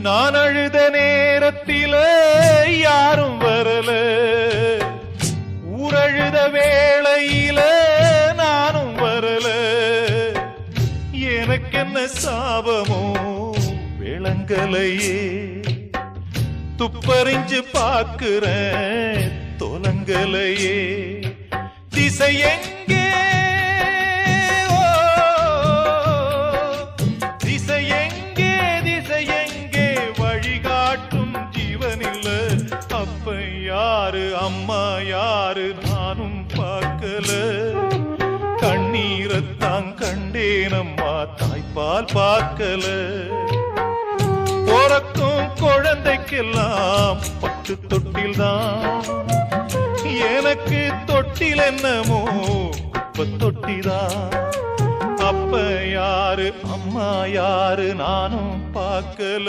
நான் அழுத நேரத்தில யாரும் வரல, ஊரழுத வேளையில நானும் வரல. எனக்கென்ன சாபமோ விளங்கலையே, துப்பறிஞ்சு பாக்குறேன் தொலங்கலையே. திசை எங்கே, திசை எங்கே, திசை எங்கே, வழிகாட்டும் ஜீவனில்ல. அப்ப யாரு அம்மா யாரு நானும் பார்க்கல. கண்ணீரத்தான் கண்டேனம்மா தாய்ப்பால் பார்க்கல. பிறக்கும் குழந்தைக்கெல்லாம் பட்டு தொட்டில்தான், எனக்கு தொட்டில் என்னமோ குப்பை தொட்டிதான். அப்ப யாரு அம்மா யாரு நானும் பார்க்கல.